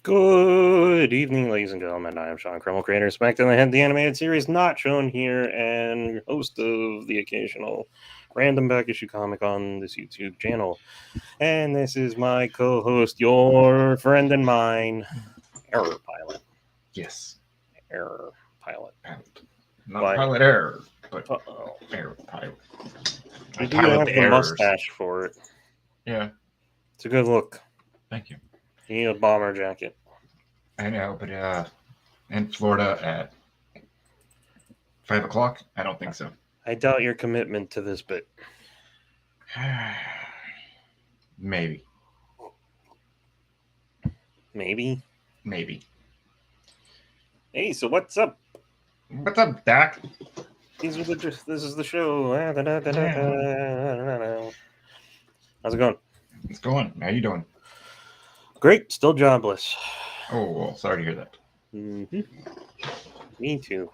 Good evening, ladies and gentlemen. I am Sean Crumble, creator of Smackdown the Head, the animated series not shown here, and host of the occasional random back issue comic on this YouTube channel. And this is my co host, your friend and mine, Error Pilot. Yes. Error Pilot. Pilot. Not Why? pilot error, but Uh-oh. error pilot. I You do pilot have the the errors. mustache for it. Yeah. It's a good look. Thank you. You need a bomber jacket. I know, but in Florida at 5 o'clock, I don't think so. I doubt your commitment to this bit. Maybe. Maybe. Maybe. Hey, so what's up? What's up, Doc? This is the show. Yeah. How's it going? It's going. How you doing? Great. Still jobless. Oh, well, sorry to hear that. Mm-hmm. Me too.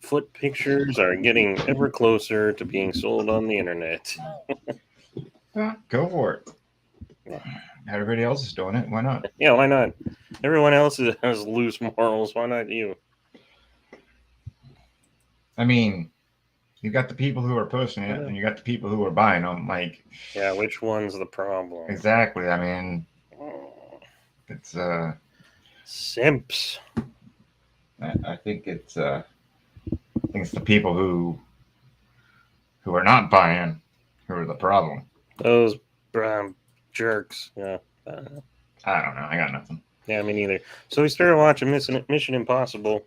Foot pictures are getting ever closer to being sold on the internet. Go for it. Yeah. Everybody else is doing it. Why not? Yeah, why not? Everyone else has loose morals. Why not you? I mean, you got the people who are posting it, and you got the people who are buying them. Like, yeah, which one's the problem? exactly. I mean, it's simps. I think it's the people who are not buying who are the problem. Those jerks. Yeah. I don't know. I got nothing. Yeah, me neither. So we started watching Mission Impossible.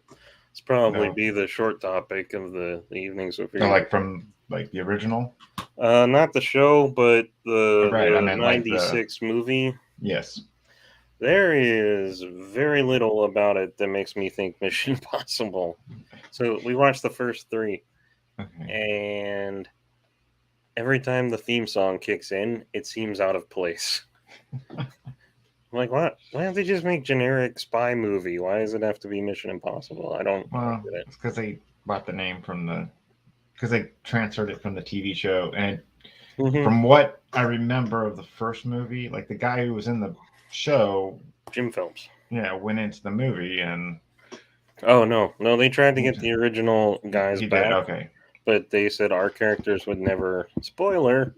It's probably No. be the short topic of the evening. So if No, like from like the original. not the show, but the, Right, the I meant like the- '96 movie. Yes. There is very little about it that makes me think Mission Impossible. So we watched the first three, Okay. and every time the theme song kicks in, it seems out of place. I'm like, what? Why don't they just make generic spy movie? Why does it have to be Mission Impossible? I don't Well, get it. it's because they bought the name from because they transferred it from the TV show, and Mm-hmm. from what I remember of the first movie, like the guy who was in the show, Jim Phelps. yeah, went into the movie and Oh no, they tried to get the original guys he back, did okay. but they said our characters would never. Spoiler.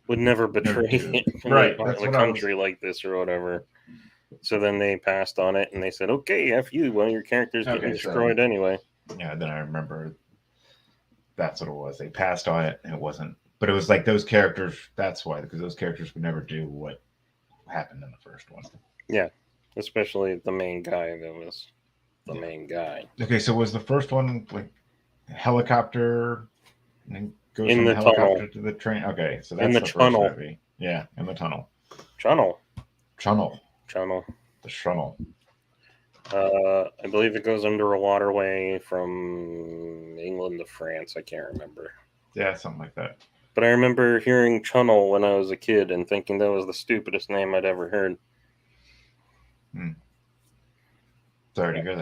Would never betray Right, the that's what I was. country like this or whatever. So then they passed on it and they said, "Okay, f you. Well, your character's getting Okay, so- destroyed anyway." Yeah, then I remember that's what it was. They passed on it, and it wasn't. But it was like those characters. That's why, because those characters would never do what happened in the first one. Yeah, especially the main guy that was the Yeah. main guy Okay, so was the first one like helicopter and then goes in from the the helicopter tunnel. to the train? Okay, so In that's the the first tunnel. movie. Yeah, in the tunnel. Tunnel. Tunnel. The tunnel. I believe it goes under a waterway from England to France. I can't remember. Yeah, something like that. But I remember hearing Chunnel when I was a kid and thinking that was the stupidest name I'd ever heard. Sorry to hear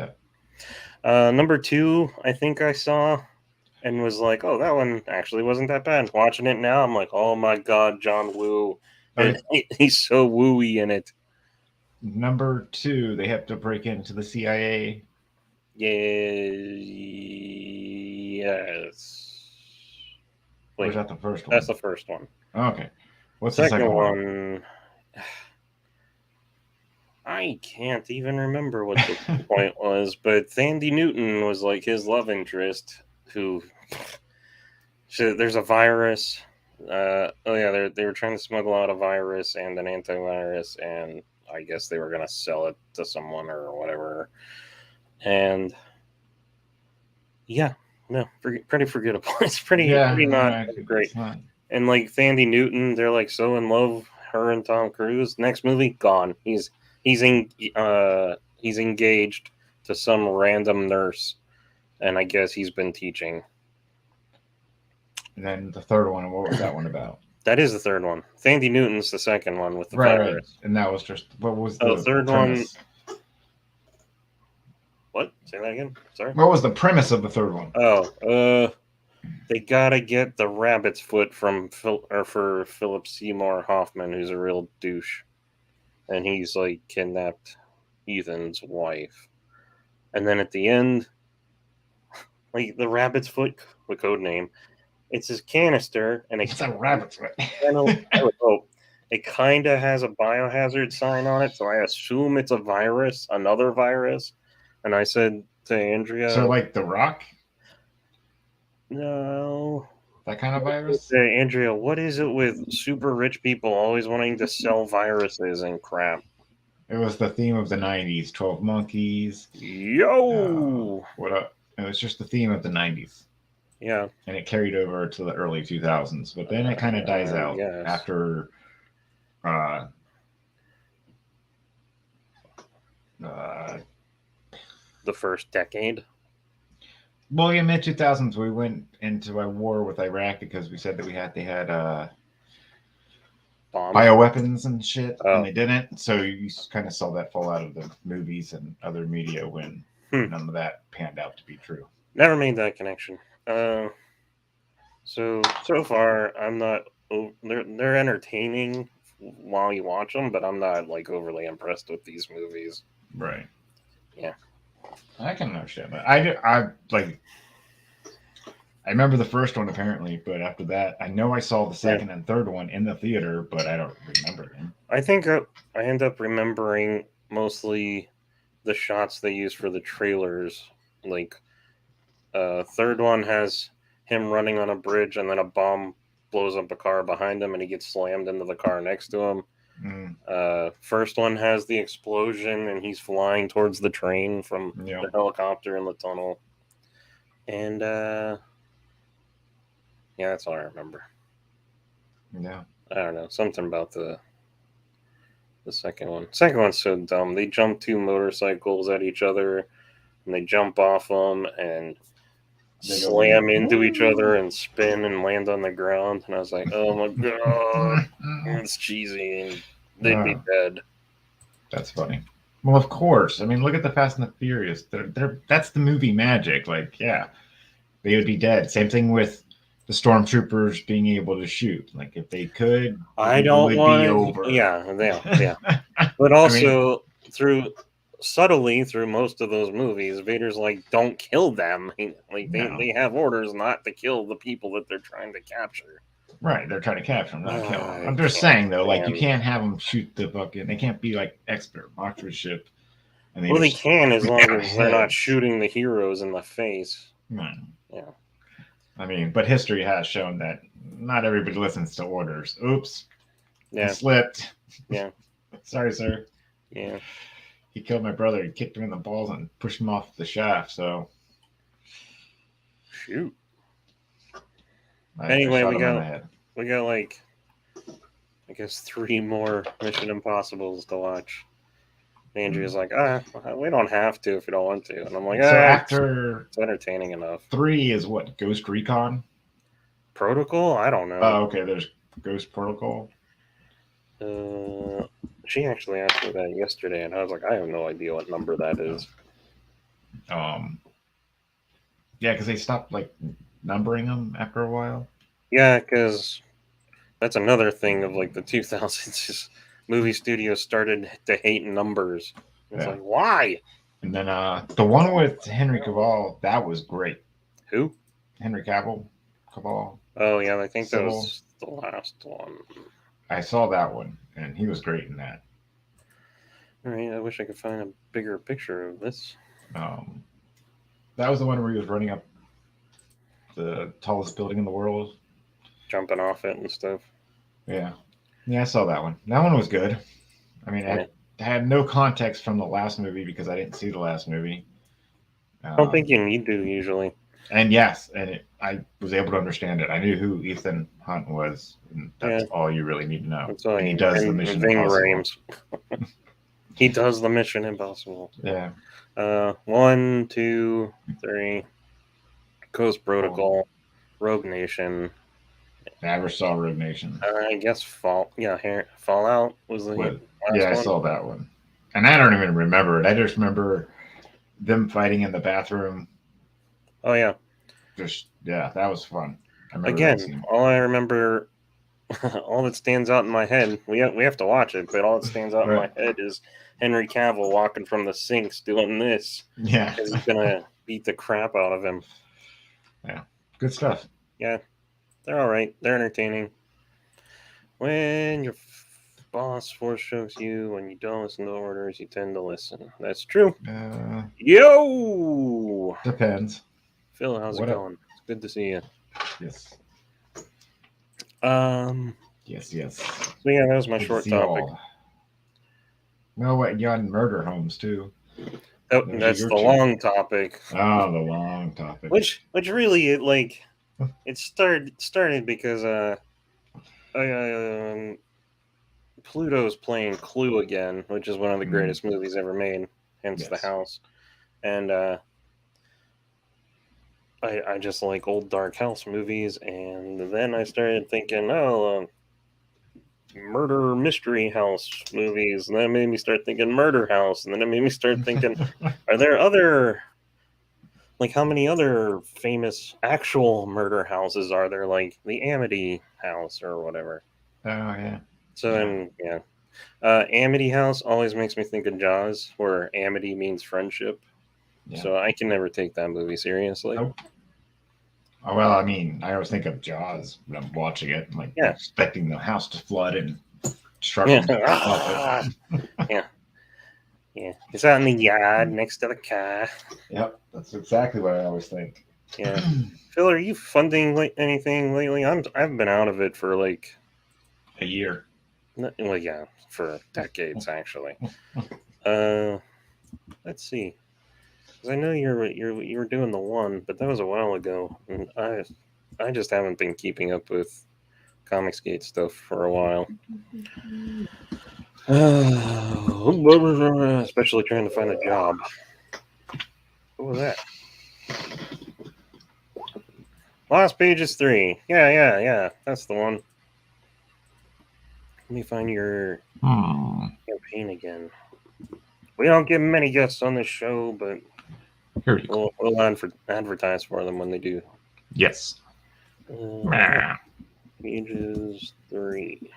that. Number 2, I think I saw and was like, oh, that one actually wasn't that bad. Watching it now, I'm like, oh my god, John Woo. He's so wooey in it. Number 2, they have to break into the CIA. Yes. Wait, or is that the first one? That's the first one. Okay. What's second the second one? I can't even remember what the point was, but Thandie Newton was like his love interest who. So there's a virus. They were trying to smuggle out a virus and an antivirus, and I guess they were gonna sell it to someone or whatever. And yeah, no, pretty forgettable. It's pretty not great. Not. And like Thandie Newton, they're like so in love. Her and Tom Cruise. Next movie, gone. He's engaged to some random nurse, and I guess he's been teaching. And then the third one, what was that one about? That is the third one. Thandie Newton's the second one with the virus. Right. And that was just what was the third premise? one? What? Say that again. Sorry. What was the premise of the third one? Oh, they gotta get the rabbit's foot for Philip Seymour Hoffman, who's a real douche, and he's like kidnapped Ethan's wife. And then at the end, like the rabbit's foot, the code name, it's his canister, and It's a rabbit's foot. I would hope it kind of has a biohazard sign on it, so I assume it's a virus, another virus. And I said to Andrea, So like The Rock, no. that kind of virus. Hey, Andrea, what is it with super rich people always wanting to sell viruses and crap? It was the theme of the '90s. 12 Monkeys. Yo! What up? It was just the theme of the '90s, Yeah. and it carried over to the early 2000s. But then it kind of dies out Yes. after The first decade. well, in mid 2000s, we went into a war with Iraq because we said that they had Bomb. bioweapons and shit, Oh. and they didn't. So you kind of saw that fall out of the movies and other media when none of that panned out to be true. Never made that connection. So far, I'm not. They're entertaining while you watch them, but I'm not like overly impressed with these movies. Right. Yeah. I can understand that. I like. I remember the first one apparently, but after that, I know I saw the second and third one in the theater, but I don't remember them. I think I end up remembering mostly the shots they use for the trailers. Like, third one has him running on a bridge, and then a bomb blows up a car behind him, and he gets slammed into the car next to him. First one has the explosion, and he's flying towards the train from the helicopter in the tunnel. And yeah, that's all I remember. Yeah. I don't know. Something about the second one. Second one's so dumb. They jump two motorcycles at each other, and they jump off them and slam into each other and spin and land on the ground. And I was like, oh my god, it's cheesy, and they'd be dead. That's funny. Well, of course. I mean, look at the Fast and the Furious. That's the movie magic. Like, yeah, they would be dead. Same thing with the stormtroopers being able to shoot. Like, if they could, I don't want to. Over. Yeah. But also, subtly through most of those movies, Vader's like, don't kill them. They have orders not to kill the people that they're trying to capture. Right, they're trying to capture them, not kill them. I'm just saying though, like you can't have them shoot the fucking. They can't be like expert marksmanship. Well, they can as long as they're not shooting the heroes in the face. Right. Yeah. I mean, but history has shown that not everybody listens to orders. Oops. Yeah. I slipped. Yeah. Sorry, sir. Yeah. He killed my brother. He kicked him in the balls and pushed him off the shaft. So. Shoot. Anyway, we got like, I guess 3 more Mission Impossibles to watch. Andrea's like, we don't have to if you don't want to. And I'm like, so after it's entertaining enough. 3 is what? Ghost Recon? Protocol? I don't know. Oh, okay. There's Ghost Protocol. She actually asked me that yesterday, and I was like, I have no idea what number that is. Yeah, because they stopped like numbering them after a while. Yeah, because that's another thing of like the 2000s. Movie studios started to hate numbers. It's like, why? And then the one with Henry Cavill, that was great. Who? Henry Cavill. Oh yeah, I think that was the last one. I saw that one, and he was great in that. All right, I wish I could find a bigger picture of this. That was the one where he was running up the tallest building in the world, jumping off it and stuff. Yeah, I saw that one. That one was good. I mean, I had no context from the last movie because I didn't see the last movie. I don't think you need to usually. And yes, I was able to understand it. I knew who Ethan Hunt was, and that's all you really need to know. That's all and he does the Mission Impossible. He does the Mission Impossible. Yeah. 1, 2, 3. Ghost Protocol, Rogue Nation. Never saw Rogue Nation. I guess Fallout was the last one. I saw that one, and I don't even remember it. I just remember them fighting in the bathroom. Oh yeah, that was fun. Again, all I remember all that stands out in my head, we have to watch it, but all that stands out in my Right. head is Henry Cavill walking from the sinks doing this. Yeah. Because he's gonna beat the crap out of him. Yeah. Good stuff. Yeah, they're all right. They're entertaining. When your boss force chokes you, when you don't listen to orders, you tend to listen. That's true. Yo, Depends. Phil, how's What it up? going? It's good to see you. Yes. Yes. Yes. So yeah, that was my Good to short see topic. all. No, what you on murder homes too? That's the long topic. Oh, the long topic. Which really it started because Pluto's playing Clue again, which is one of the greatest movies ever made, hence Yes. The House. And I just like old dark house movies, and then I started thinking, murder mystery house movies, and that made me start thinking Murder House, and then it made me start thinking, are there other, like, how many other famous actual murder houses are there, like the Amity House or whatever? Oh yeah. So then, yeah. Amity House always makes me think of Jaws, where amity means friendship. Yeah. So I can never take that movie seriously. Nope. Oh, well, I mean, I always think of Jaws when I'm watching it, like expecting the house to flood and sharks. Yeah. Yeah. It's out in the yard next to the car. Yep, that's exactly what I always think. Yeah. Phil, are you funding anything lately? I've been out of it for like a year. Well, yeah, for decades actually. Let's see. Because I know you were doing the one, but that was a while ago, and I just haven't been keeping up with Comicsgate stuff for a while. Especially trying to find a job. What was that? Lost Pages 3. Yeah. That's the one. Let me find your campaign again. We don't get many guests on this show, but we'll advertise for them when they do. Yes. Pages 3.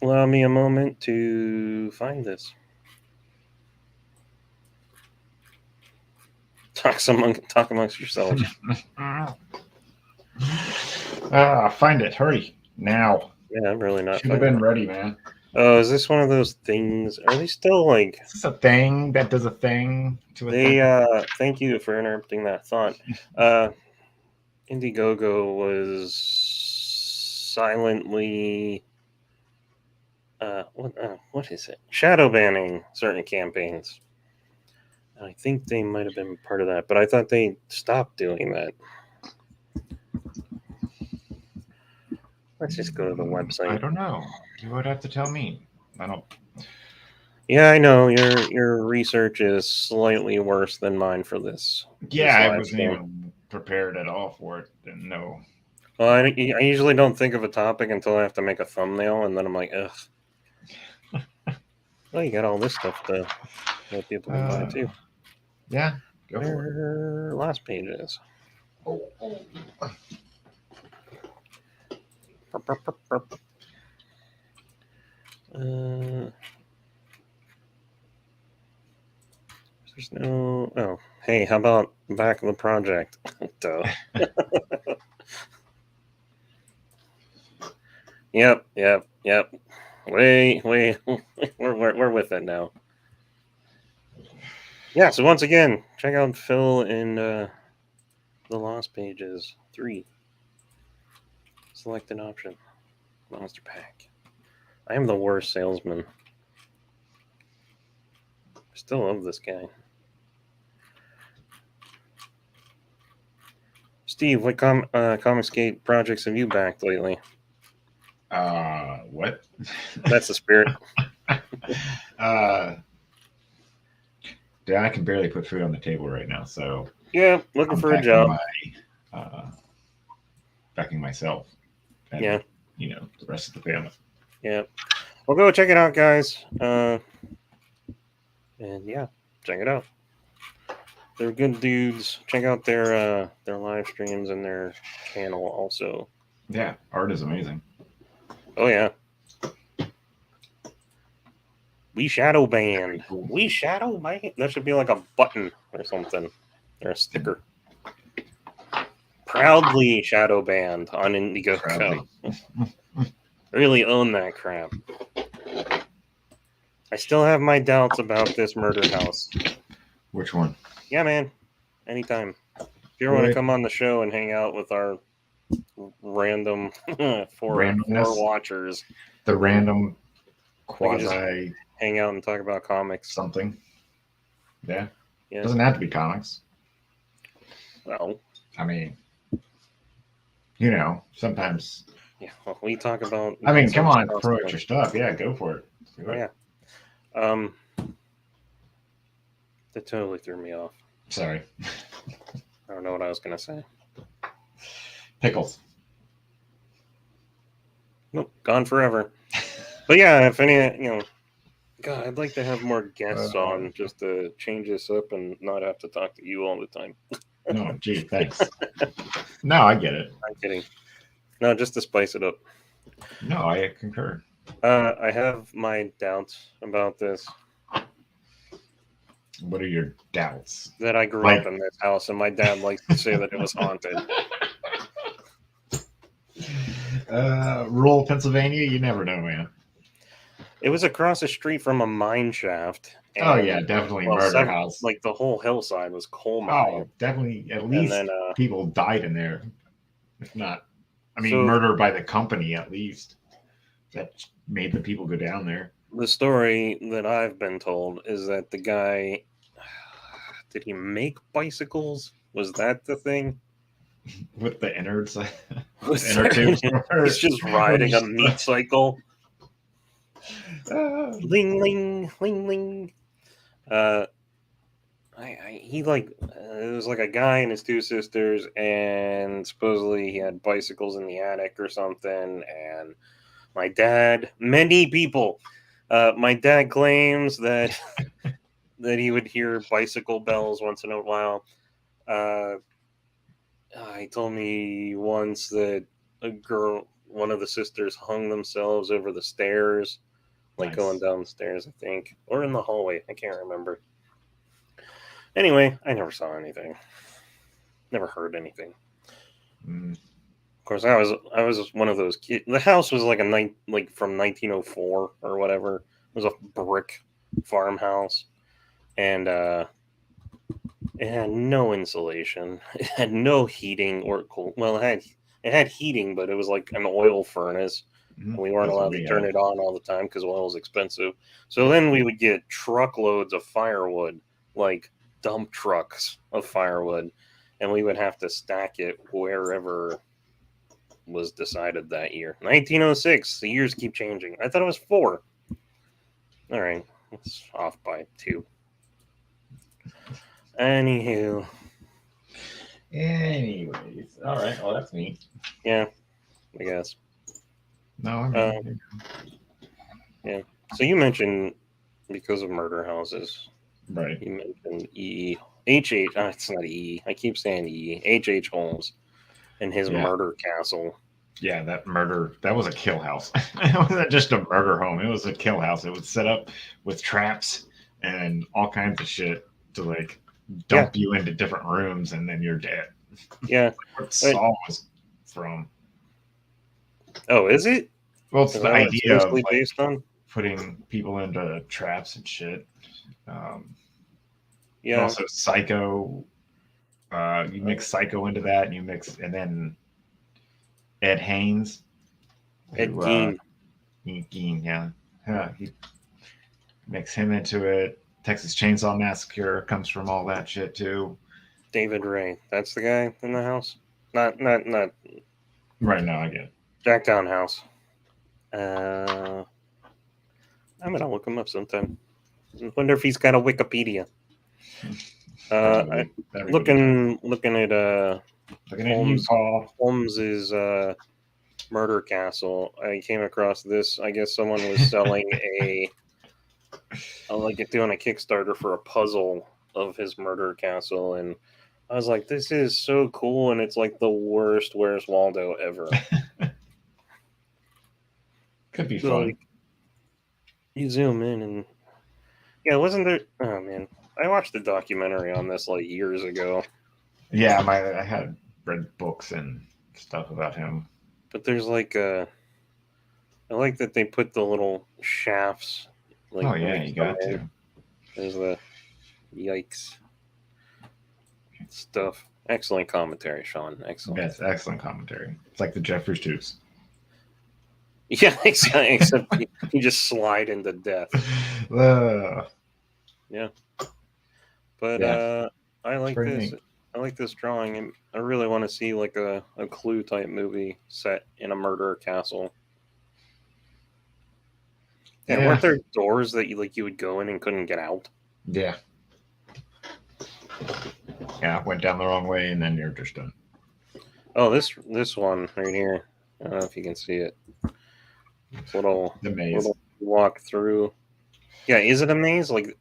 Allow me a moment to find this. Talk amongst yourselves. Find it. Hurry. Now. Yeah, I'm really not. Should have been ready, man. Oh, is this one of those things? Are they still like... Is this a thing that does a thing to a thing? Thank you for interrupting that thought. Indiegogo was silently... what is it? Shadow banning certain campaigns. I think they might have been part of that, but I thought they stopped doing that. Let's just go to the website. I don't know. You would have to tell me. I don't. Yeah, I know your research is slightly worse than mine for this. Yeah, I wasn't even prepared at all for it. Didn't know. Well, I usually don't think of a topic until I have to make a thumbnail, and then I'm like, ugh. Well, you got all this stuff to let people can buy too. Yeah, go for it. Lost Pages. There's no... Oh, hey, how about back of the project? Duh. Yep. Wait. We're with it now. Yeah, so once again, check out Phil in the Lost Pages 3. Select an option. Monster Pack. I am the worst salesman. I still love this guy. Steve, what Comicsgate projects have you backed lately? What? That's the spirit. I can barely put food on the table right now, so yeah, looking for a job. Backing myself. And, the rest of the family. Yeah. Well, go check it out, guys. And yeah, check it out. They're good dudes. Check out their live streams and their channel also. Yeah, art is amazing. Oh yeah. We shadow banned. Cool. We shadow banned. That should be like a button or something, or a sticker. Proudly shadow banned on Indiegogo. Proudly. Really own that crap. I still have my doubts about this murder house. Which one? Yeah, man. Anytime. If you ever want to Right. come on the show and hang out with our random four Randomness? watchers, The random can just- quasi hang out and talk about comics. something. Yeah. Yeah. Doesn't have to be comics. Well, I mean, you know, sometimes. yeah. Well, we talk about. I mean, come on, stuff. throw out your stuff. Yeah, go for it. Do it. Yeah. That totally threw me off. Sorry. I don't know what I was gonna say. Pickles. Nope, gone forever. But yeah, if any, God, I'd like to have more guests on just to change this up and not have to talk to you all the time. No, gee, thanks. No, I get it. I'm kidding. No, just to spice it up. No, I concur. I have my doubts about this. What are your doubts? That I grew up in this house, and my dad likes to say that it was haunted. Rural Pennsylvania, you never know, man. It was across the street from a mine shaft. Oh yeah, definitely murder house. Like the whole hillside was coal mine. Oh, definitely. At least people died in there, if not. I mean, murder by the company at least. That made the people go down there. The story that I've been told is that the guy, did he make bicycles? Was that the thing? With the innards? Inner tubes? He's just riding a meat cycle. Ling, ling, ling, ling. He it was like a guy and his two sisters, and supposedly he had bicycles in the attic or something. And my dad, many people, my dad claims that that he would hear bicycle bells once in a while. He told me once that one of the sisters hung themselves over the stairs, like going down the stairs, I think, or in the hallway. I can't remember. Anyway, I never saw anything. Never heard anything. Of course, I was one of those kids. The house was like from 1904 or whatever. It was a brick farmhouse, and it had no insulation. It had no heating or cool. Well, it had heating, but it was like an oil furnace. We weren't allowed to turn it on all the time because oil is expensive. So then we would get truckloads of firewood, like dump trucks of firewood, and we would have to stack it wherever was decided that year. 1906. The years keep changing. I thought it was 4. All right, it's off by 2. Anyways, all right. Well, that's neat. Yeah, I guess. No, I mean, yeah. So you mentioned because of murder houses, right? You mentioned H.H. It's not E. I keep saying E. H.H. Holmes and his murder castle. Yeah, that was a kill house. It wasn't just a murder home. It was a kill house. It was set up with traps and all kinds of shit to like dump you into different rooms, and then you're dead. Yeah. What Saw was from. Oh, is it? Well, it's the idea of like, based on putting people into traps and shit. Yeah. Also, Psycho. You mix Psycho into that, and then Ed Haynes. Ed Gein. Gein, yeah. He mix him into it. Texas Chainsaw Massacre comes from all that shit too. David Ray. That's the guy in the house? Not. Right now, I get it. Jacktown House. I'm gonna look him up sometime. I wonder if he's got a Wikipedia. Looking at Holmes's murder castle. I came across this. I guess someone was selling doing a Kickstarter for a puzzle of his murder castle, and I was like, this is so cool, and it's like the worst Where's Waldo ever. Could be So, fun. like, you zoom in, and yeah, wasn't there? Oh man, I watched a documentary on this like years ago. Yeah, I had read books and stuff about him. But there's like I like that they put the little shafts like Oh yeah, right you from got there. to. There's the yikes stuff. Excellent commentary, Sean. Excellent. That's excellent commentary. It's like the Jeffers juice. Yeah, except you just slide into death. Uh, Yeah, but yeah, I it's like pretty this. neat. I like this drawing, and I really want to see like a Clue type movie set in a murder castle. Yeah, Yeah, weren't there doors that you would go in and couldn't get out? yeah, yeah. Went down the wrong way, and then you're just done. Oh, this one right here. I don't know if you can see it. It's The maze. little walk through. Yeah, is it a maze? Like,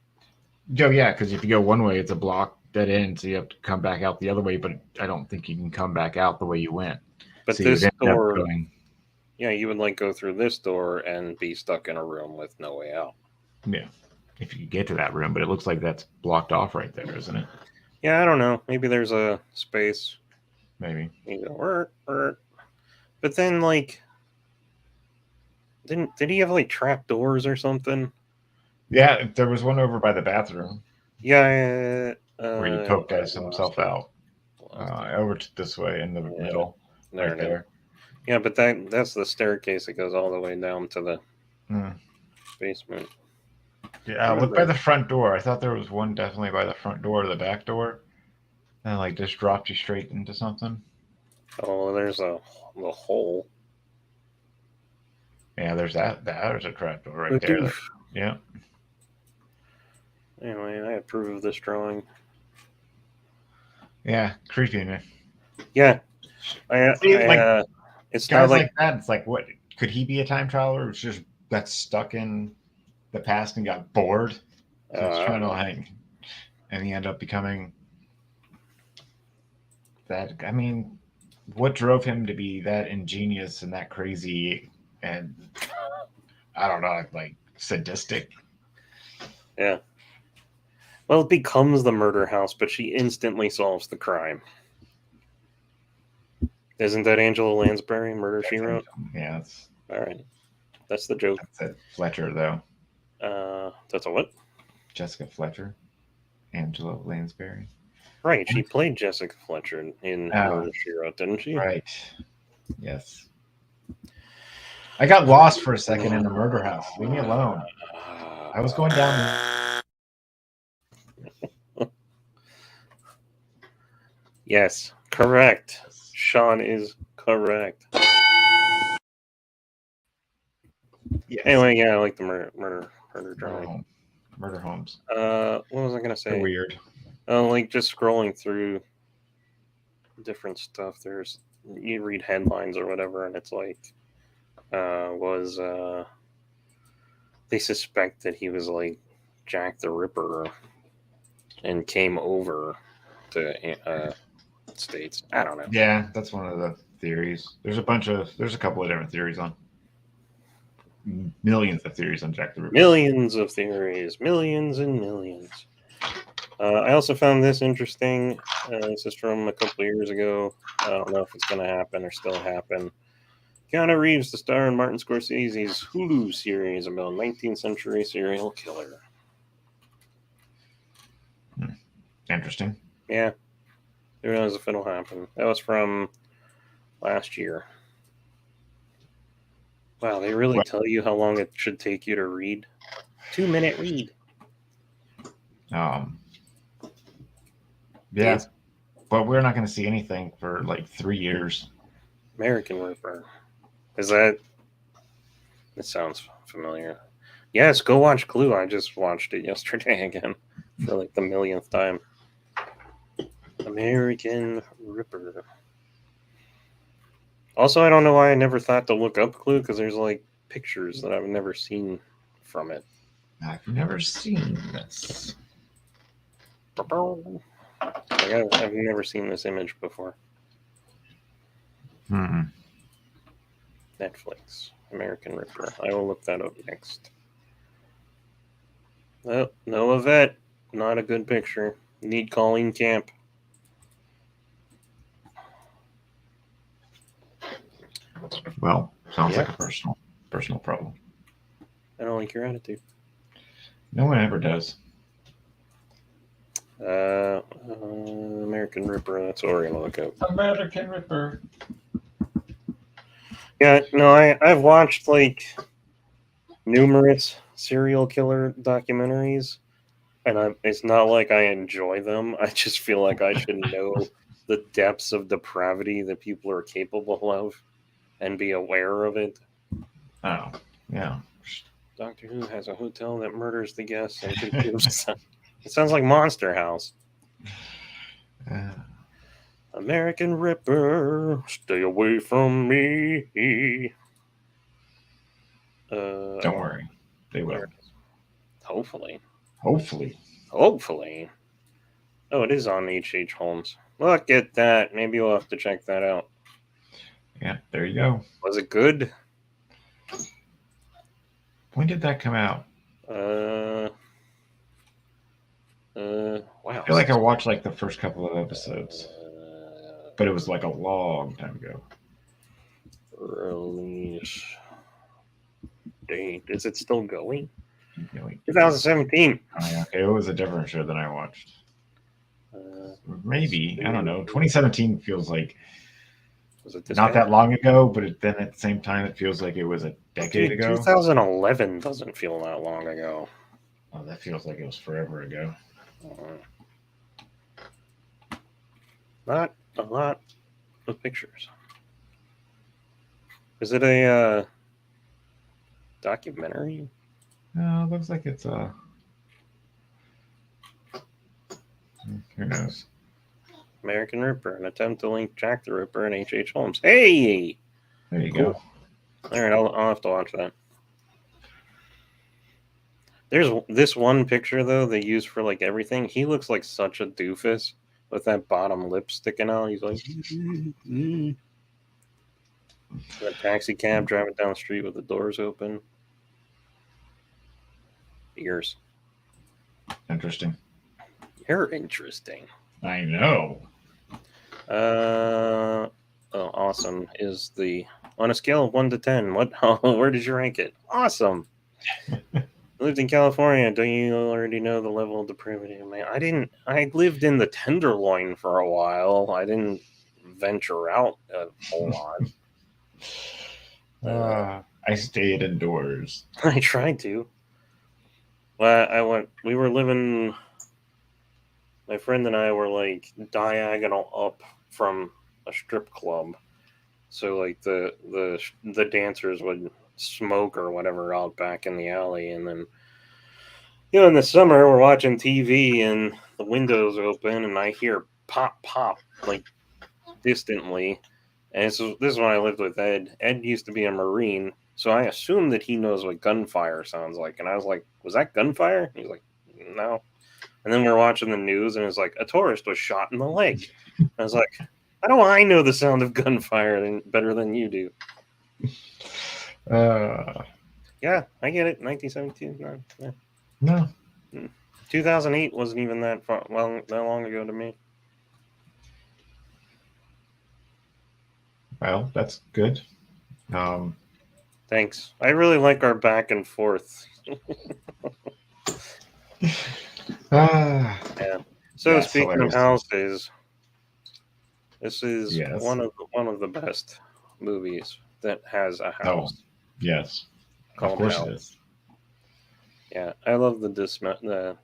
Oh yeah, because if you go one way, it's a block dead end, so you have to come back out the other way. But I don't think you can come back out the way you went. but So you'd this end up door, going. yeah, you would like go through this door and be stuck in a room with no way out. Yeah, if you could get to that room, but it looks like that's blocked off right there, isn't it? Yeah, I don't know. Maybe there's a space. Maybe. You go, but then like, did he have like trap doors or something? Yeah, there was one over by the bathroom Yeah, where he poked himself out. Lost it. Over to this way in the middle, There right it is. there. Yeah, but that's the staircase that goes all the way down to the basement. Yeah, look by the front door. I thought there was one definitely by the front door or the back door. And like just dropped you straight into something. Oh, there's the hole. Yeah, there's that. There's a trap door right there. Yeah. Anyway, I approve of this drawing. Yeah, creepy, man. Yeah, it's guys not like that. It's like, what could he be a time traveler who's just got stuck in the past and got bored? So he's trying to hang, and he ended up becoming that. I mean, what drove him to be that ingenious and that crazy and I don't know, like sadistic? Yeah. Well, it becomes the murder house, but she instantly solves the crime. Isn't that Angela Lansbury, Murder, She Wrote? Yeah, that's all right. That's the joke. That's it. Fletcher, though. That's a what? Jessica Fletcher, Angela Lansbury. Right, she played Jessica Fletcher in Murder, She Wrote, didn't she? Right. Yes. I got lost for a second in the murder house. Leave me alone. I was going down. Yes, correct. Sean is correct. Yes. Anyway, yeah, I like the murder drawing. Murder homes. What was I gonna say? They're weird. Like just scrolling through different stuff. You read headlines or whatever, and it's like, they suspect that he was like Jack the Ripper and came over to States. I don't know. Yeah, that's one of the theories. There's a couple of different theories on. Millions of theories on Jack the Ripper. Millions of theories. Millions and millions. I also found this interesting. This is from a couple of years ago. I don't know if it's going to happen or still happen. Keanu Reeves, the star in Martin Scorsese's Hulu series about 19th century serial killer. Interesting. Yeah. Who knows if it'll happen. That was from last year. Wow, they really tell you how long it should take you to read? 2-minute read. Yeah, but we're not going to see anything for like 3 years. American Ripper. Is that? It sounds familiar. Yes, go watch Clue. I just watched it yesterday again for like the millionth time. American Ripper. Also, I don't know why I never thought to look up Clue, because there's like pictures that I've never seen from it. I've never seen this. I've never seen this image before. Hmm. Netflix, American Ripper. I will look that up next. Oh, Noah Vet. Not a good picture. Need Colleen Camp. Well, sounds Yeah. like a personal problem. I don't like your attitude. No one ever does. American Ripper. That's what we're gonna look up. American Ripper. Yeah, no, I've watched like numerous serial killer documentaries, and it's not like I enjoy them. I just feel like I should know the depths of depravity that people are capable of, and be aware of it. Oh, yeah. Doctor Who has a hotel that murders the guests and consumes them. It sounds like Monster House. American Ripper, stay away from me. Don't worry, they will. Hopefully. Hopefully. Hopefully. Oh, it is on H.H. Holmes. Look at that. Maybe we'll have to check that out. Yeah, there you go. Was it good? When did that come out? Wow. I feel like I watched like the first couple of episodes, but it was like a long time ago. Release date. Is it still going? Really? 2017. Oh, yeah, okay, it was a different show than I watched. Maybe, I don't know. 2017 feels like Was it not that long ago, but then at the same time, it feels like it was a decade ago. 2011 doesn't feel that long ago. Oh, that feels like it was forever ago. Not a lot of pictures. Is it a documentary? No, it looks like it's a. Who knows? American Ripper, an attempt to link Jack the Ripper and H.H. Holmes. Hey! There you Cool. go. All right, I'll have to watch that. There's this one picture, though, they use for, like, everything. He looks like such a doofus with that bottom lip sticking out. He's like... a taxi cab driving down the street with the doors open. Ears. Interesting. You're interesting. I know. Awesome is the on a scale of 1 to 10. Where did you rank it? Awesome. Lived in California. Don't you already know the level of depravity? Man, I didn't. I lived in the Tenderloin for a while. I didn't venture out a whole lot. I stayed indoors. I tried to. Well, we were living. My friend and I were like diagonal up from a strip club, so like the dancers would smoke or whatever out back in the alley, and then in the summer we're watching TV and the windows open and I hear pop like distantly, and this is when I lived with Ed. Ed used to be a Marine, so I assumed that he knows what gunfire sounds like, and I was like, "Was that gunfire?" He's like, "No." And then we're watching the news, and it's like a tourist was shot in the leg. I was like, "How do I know the sound of gunfire better than you do?" Yeah, I get it. 1972. Yeah. No. 2008 wasn't even that long ago to me. Well, that's good. Thanks. I really like our back and forth. Yeah. So That's speaking hilarious. of houses, this is Yes. one of the best movies that has a house. Oh, yes. Called Of course House. it is. Yeah, I love the dismembered,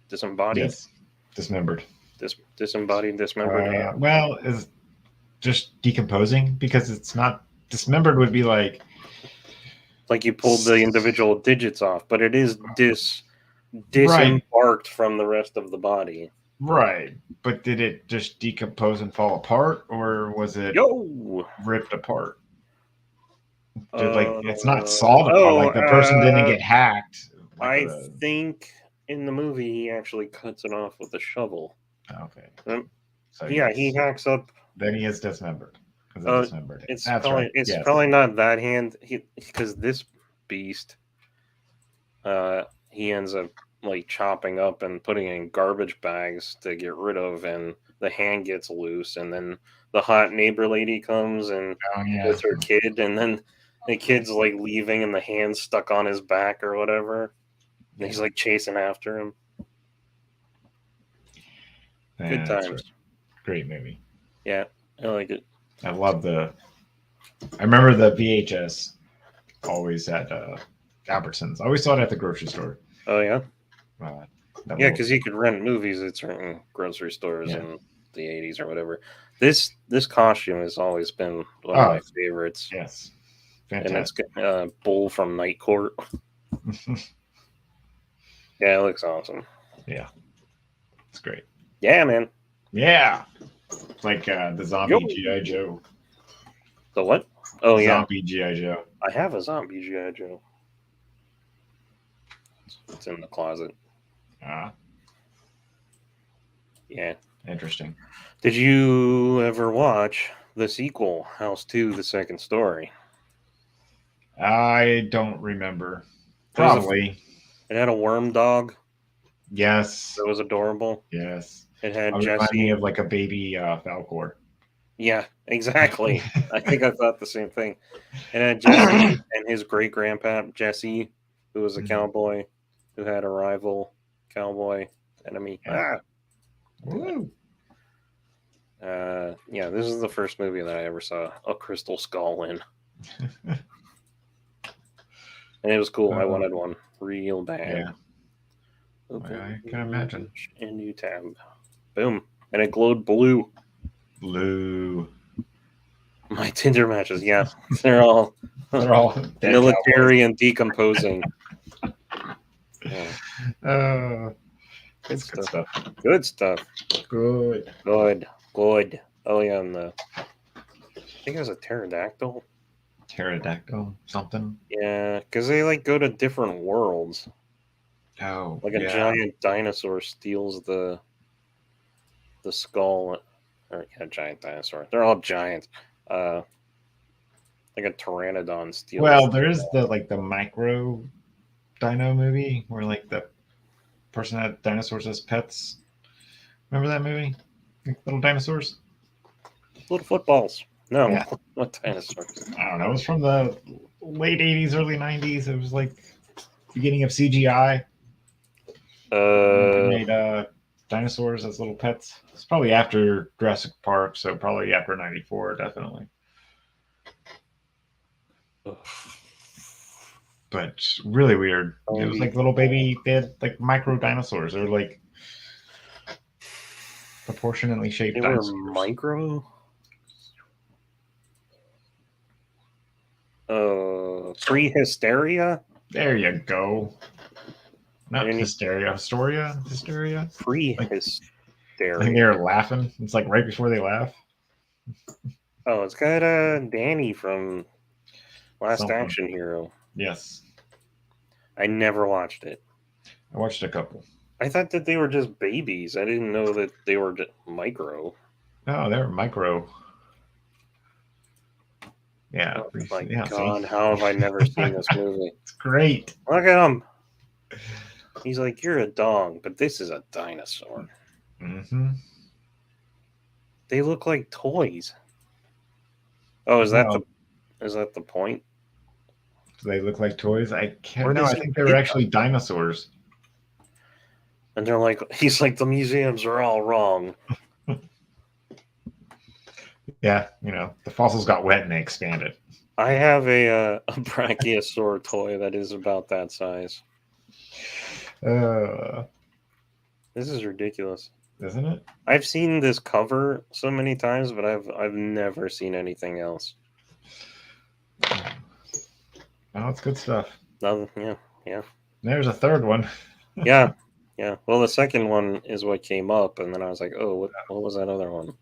disembodied, Yes. Dismembered. disembodied, dismembered. Well, is just decomposing, because it's not dismembered would be like you pulled the individual digits off, but it is disembarked from the rest of the body. Right. But did it just decompose and fall apart, or was it ripped apart? It's not sawed apart. Like the person didn't get hacked. I think in the movie, he actually cuts it off with a shovel. Okay. Um, So yeah, yes. he hacks up. Then he is dismembered because they Uh, dismembered it. it's That's right. probably it's Yes. probably not that hand. Because this beast, he ends up like chopping up and putting in garbage bags to get rid of, and the hand gets loose, and then the hot neighbor lady comes and Oh yeah. with her kid, and then the kid's like leaving, and the hand's stuck on his back or whatever. And he's like chasing after him. Good That's times. right. Great movie. Yeah, I like it. I love the. I remember the VHS always at Albertsons. I always saw it at the grocery store. Oh yeah, That yeah, little- because you could rent movies at certain grocery stores Yeah. in the '80s or whatever. This costume has always been one of my favorites, yes, and it's fantastic. Bull from Night Court. Yeah, it looks awesome. Yeah, it's great. Yeah, man. Yeah, it's like the zombie Yo. GI Joe. The what? Oh yeah, Zombie GI Joe. I have a zombie GI Joe. It's in the closet. Ah, Yeah. interesting. Did you ever watch the sequel, House 2: The Second Story? I don't remember. It was a- Probably. It had a worm dog Yes. that was adorable. Yes. It had It reminded me Jesse. of like a baby Falcor. Yeah, exactly. I think I thought the same thing. It had Jesse and his great grandpa Jesse, who was a Mhm. cowboy, who had a rival cowboy enemy. Yeah. Woo. Yeah, this is the first movie that I ever saw a crystal skull in, and it was cool. I wanted one real bad. Yeah. I can imagine. A new tab. Boom. And it glowed blue. Blue. My Tinder matches, yeah. They're all They're all dead military and decomposing. Yeah, cowboys. good It's good stuff. stuff. Good stuff. Good. Good. Oh yeah, and I think it was a pterodactyl. Pterodactyl, something. Yeah, because they like go to different worlds. Oh, Like a giant dinosaur steals the skull, or yeah, giant dinosaur. They're all giant. Like a pteranodon steals. Well, there is the micro dino movie where like the person had dinosaurs as pets. Remember that movie? Like, little dinosaurs. Little footballs. No, Yeah. what dinosaurs? I don't know. It was from the late '80s, early '90s. It was like beginning of CGI. They made dinosaurs as little pets. It's probably after Jurassic Park, so probably after '94, definitely. But really weird. It was like little baby. They had like micro dinosaurs. They were like proportionately shaped They dinosaurs. were micro. Pre-hysteria. There you go. Not Any- hysteria. Hysteria. Hysteria. Pre-hysteria. I think they were laughing. It's like right before they laugh. Oh, it's got Danny from Last Something. Action Hero. Yes, I never watched it. I watched a couple. I thought that they were just babies. I didn't know that they were just micro. No, they're micro. Yeah. Oh my yeah, god, see? how have I never seen this movie? It's great. Look at him. He's like, you're a dog, but this is a dinosaur. Mm-hmm. They look like toys. Oh, is that Well, the point? do they look like toys? I can't Where know. does I it think they were get actually dinosaurs. And they're like, he's like, the museums are all wrong. Yeah, the fossils got wet and they expanded. I have a brachiosaur toy that is about that size. Isn't This is ridiculous. it? I've seen this cover so many times, but I've never seen anything else. Oh, it's good stuff. Yeah. There's a third one. Yeah. Well, the second one is what came up, and then I was like, oh, what was that other one?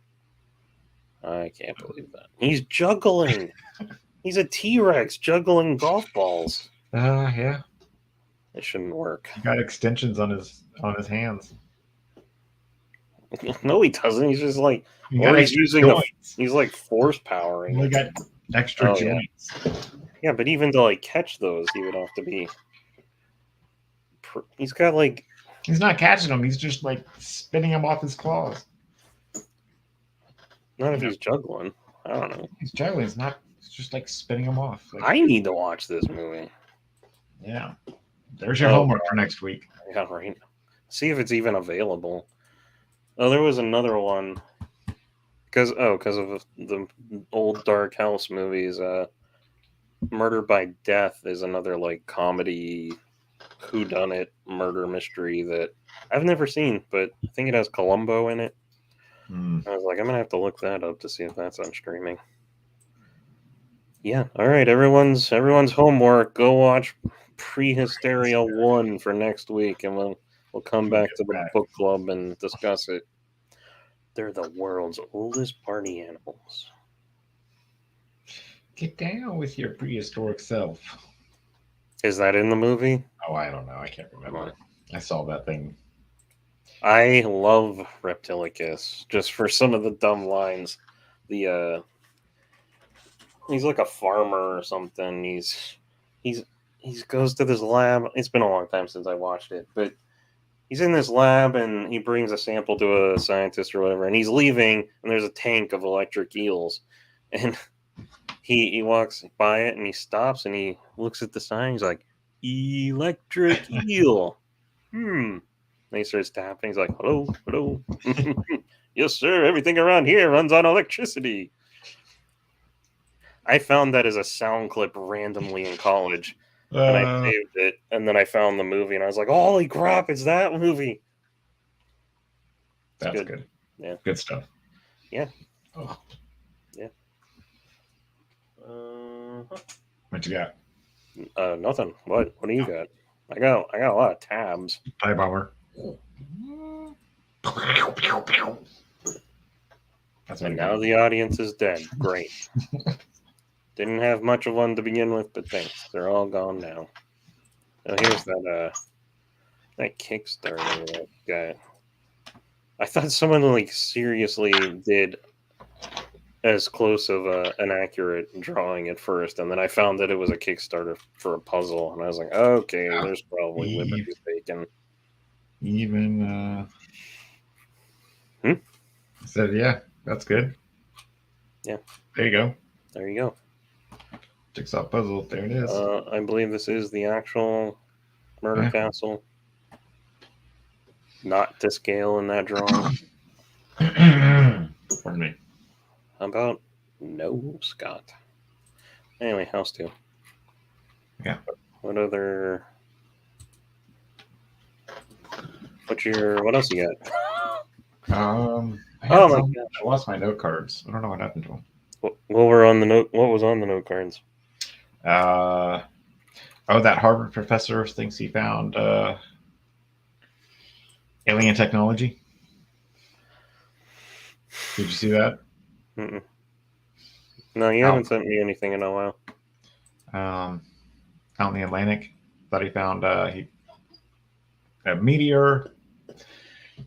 I can't believe that. He's juggling. He's a T-Rex juggling golf balls. Yeah. It shouldn't work. He got extensions on his hands. No, he doesn't. He's just like, He or got he's extra using joints. he's like force powering He it. got extra Oh, yeah. joints. Yeah, but even to like catch those, he would have to be. He's got like. He's not catching them. He's just like spinning them off his claws. Not if he's juggling. I don't know. He's juggling. It's not. It's just like spinning them off. Like, I need to watch this movie. yeah. There's your homework for next week. Yeah, right. See if it's even available. Oh, there was another one. Because of the old Dark House movies. Murder by Death is another like comedy whodunit murder mystery that I've never seen, but I think it has Columbo in it. I was like, I'm gonna have to look that up to see if that's on streaming. Yeah, all right, everyone's homework. Go watch Prehysteria 1 for next week, and we'll come back to the book club and discuss it. They're the world's oldest party animals. Get down with your prehistoric self. Is that in the movie? Oh, I don't know. I can't remember. I saw that thing. I love Reptilicus just for some of the dumb lines. He's like a farmer or something. He goes to this lab. It's been a long time since I watched it, but he's in this lab and he brings a sample to a scientist or whatever, and he's leaving and there's a tank of electric eels, and he walks by it and he stops and he looks at the sign. He's like, electric eel. And he starts tapping. He's like, hello. Yes, sir. Everything around here runs on electricity. I found that as a sound clip randomly in college. And I saved it. And then I found the movie and I was like, holy crap, it's that movie. That's good. Yeah. Good stuff. Yeah. Oh. Yeah. What you got? Nothing. What do you got? I got a lot of tabs. Tie bomber. And now the audience is dead. Great. Didn't have much of one to begin with, but thanks. They're all gone now. Oh, here's that Kickstarter guy. I thought someone like seriously did as close of an accurate drawing at first, and then I found that it was a Kickstarter for a puzzle, and I was like, okay, there's probably liberties taken. Even said, yeah, that's good. Yeah. There you go. There you go. Jigsaw puzzle. There it is. I believe this is the actual Murder Castle. Not to scale in that drawing. Pardon me. How about no, Scott? Anyway, House 2. Yeah. What other... What else you got? Oh my gosh. I lost my note cards. I don't know what happened to them. What was on the note cards? That Harvard professor thinks he found alien technology. Did you see that? Mm-mm. No, you haven't sent me anything in a while. Out in the Atlantic, thought he found a meteor.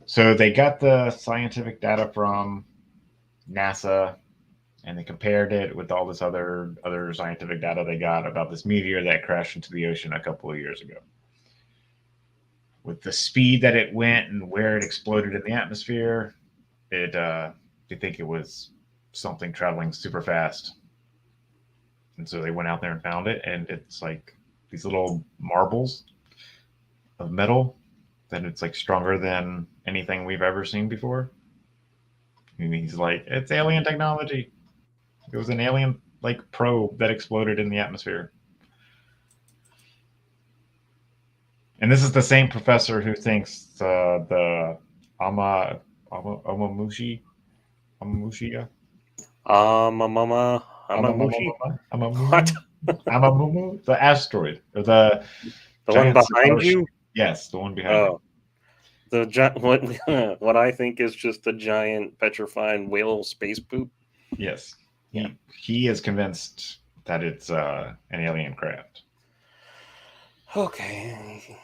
So they got the scientific data from NASA, and they compared it with all this other scientific data they got about this meteor that crashed into the ocean a couple of years ago. With the speed that it went and where it exploded in the atmosphere, they think it was something traveling super fast. And so they went out there and found it, and it's like these little marbles of metal that it's like stronger than anything we've ever seen before. And he's like, it's alien technology. It was an alien like probe that exploded in the atmosphere. And this is the same professor who thinks the Amamushi. What? Amamumu, the asteroid, or the one behind you. Yes, the one behind. The what I think is just a giant petrified whale space poop. Yes, he is convinced that it's an alien craft. Okay.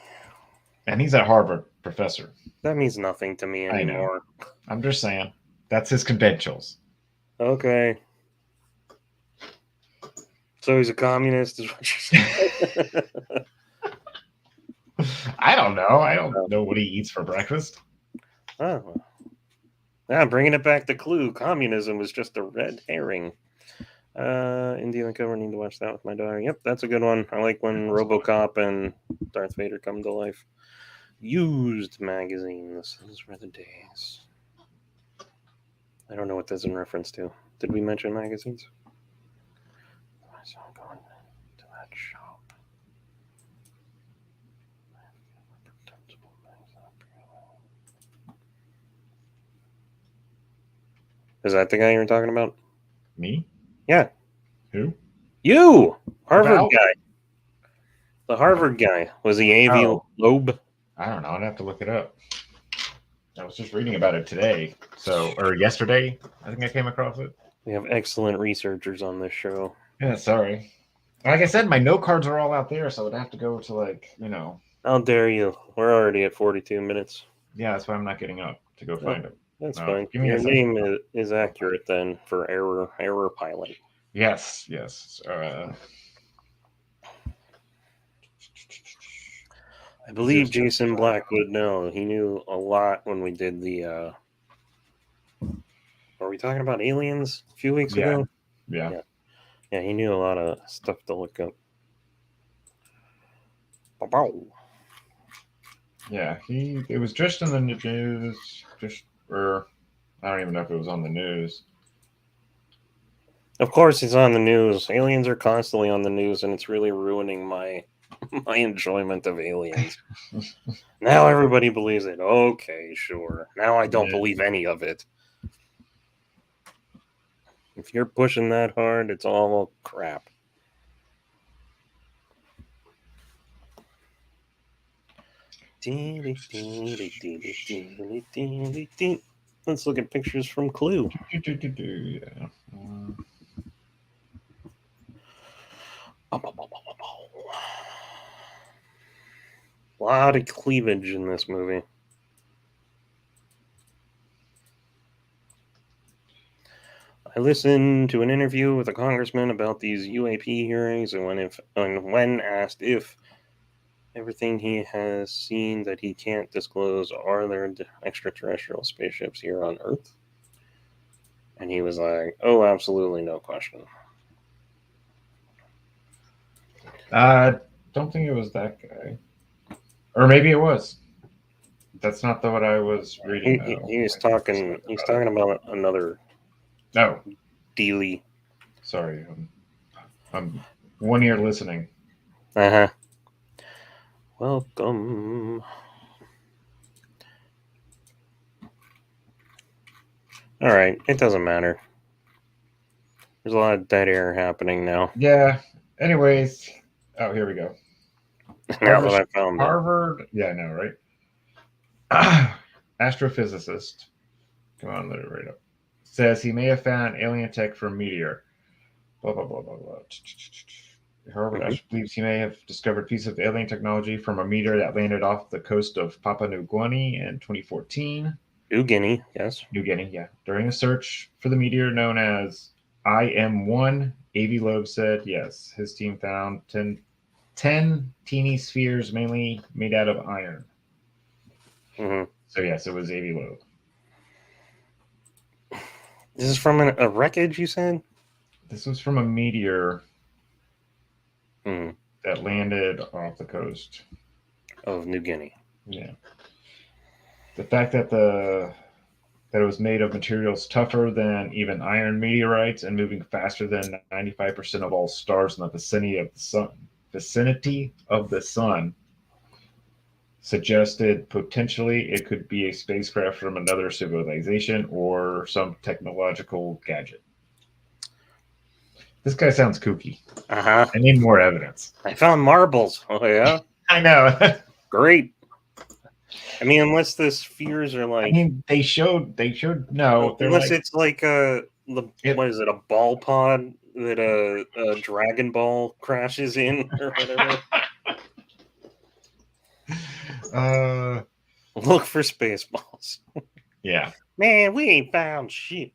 And he's a Harvard professor. That means nothing to me I know. anymore. I'm just saying. That's his credentials. Okay. So he's a communist, is what you're saying? I don't know. I don't know what he eats for breakfast. Oh. Yeah, bringing it back to Clue. Communism was just a red herring. Indiana Cover, need to watch that with my daughter. Yep, that's a good one. I like when RoboCop and Darth Vader come to life. Used magazines. Those were the days. I don't know what that's in reference to. Did we mention magazines? So I'm going to that shop. Is that the guy you're talking about? Me? Yeah. Who? You! Harvard About? guy. The Harvard guy. Was he Avi Oh. Loeb? I don't know. I'd have to look it up. I was just reading about it today. Or yesterday. I think I came across it. We have excellent researchers on this show. Yeah, sorry. Like I said, my note cards are all out there, so I'd have to go to How dare you? We're already at 42 minutes. Yeah, that's why I'm not getting up to go find it. That's fine. Give me Your a second. name is accurate then for error pilot. Yes. I believe Jason Black would know. He knew a lot when we did the. Are we talking about aliens a few weeks ago? Yeah. Yeah, he knew a lot of stuff to look up. Bow. Yeah, it was just in the news, or I don't even know if it was on the news. Of course, he's on the news. Aliens are constantly on the news, and it's really ruining my enjoyment of aliens. Now everybody believes it. Okay, sure. Now I don't believe any of it. If you're pushing that hard, it's all crap. Let's look at pictures from Clue. Yeah. A lot of cleavage in this movie. I listened to an interview with a congressman about these UAP hearings, and when asked if everything he has seen that he can't disclose, are there extraterrestrial spaceships here on Earth? And he was like, oh, absolutely, no question. I don't think it was that guy. Or maybe it was. That's not what I was reading. He's talking about another Dealey. Sorry. I'm one ear listening. Uh-huh. Welcome. All right, it doesn't matter. There's a lot of dead air happening now. Yeah. Anyways, here we go. Now that I found it. Harvard. Yeah, I know, right? Astrophysicist. Come on, let it right up. Says he may have found alien tech from a meteor. Blah blah blah blah blah. Harvard believes he may have discovered a piece of alien technology from a meteor that landed off the coast of Papua New Guinea in 2014. New Guinea, yes. New Guinea, yeah. During a search for the meteor known as IM1, Avi Loeb said yes. His team found 10 teeny spheres, mainly made out of iron. Mm-hmm. So yes, it was Avi Loeb. This is from a wreckage, you said? This was from a meteor that landed off the coast of New Guinea. Yeah. The fact that it was made of materials tougher than even iron meteorites and moving faster than 95% of all stars in the vicinity of the sun suggested potentially it could be a spacecraft from another civilization or some technological gadget. This guy sounds kooky. Uh-huh. I need more evidence. I found marbles. Oh, yeah? I know. Great. I mean, unless the spheres are like... I mean, they showed no. Unless it's like what is it, a ball pod that a Dragon Ball crashes in or whatever. Look for Spaceballs. Yeah. Man, we ain't found shit.